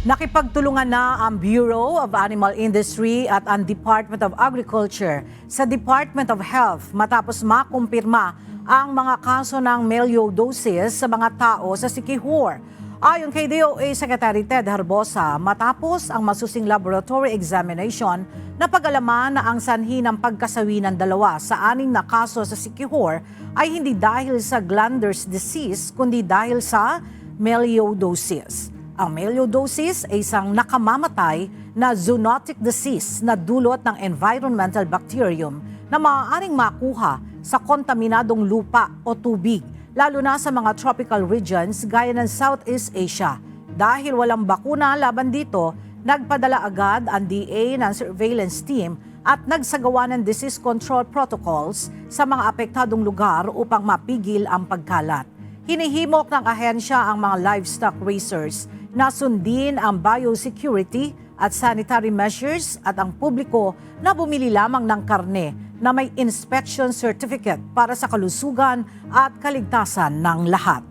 Nakipagtulungan na ang Bureau of Animal Industry at ang Department of Agriculture sa Department of Health matapos makumpirma ang mga kaso ng melioidosis sa mga tao sa Siquijor. Ayon kay DOA Secretary Ted Herbosa, matapos ang masusing laboratory examination, napag-alaman na ang sanhi ng pagkasawi ng 2 sa 6 na kaso sa Siquijor ay hindi dahil sa glanders disease kundi dahil sa melioidosis. Ang melioidosis ay isang nakamamatay na zoonotic disease na dulot ng environmental bacterium na maaaring makuha sa kontaminadong lupa o tubig, lalo na sa mga tropical regions gaya ng Southeast Asia. Dahil walang bakuna laban dito, nagpadala agad ang DA ng surveillance team at nagsagawa ng disease control protocols sa mga apektadong lugar upang mapigil ang pagkalat. Hinihimok ng ahensya ang mga livestock raisers na sundin ang biosecurity at sanitary measures at ang publiko na bumili lamang ng karne na may inspection certificate para sa kalusugan at kaligtasan ng lahat.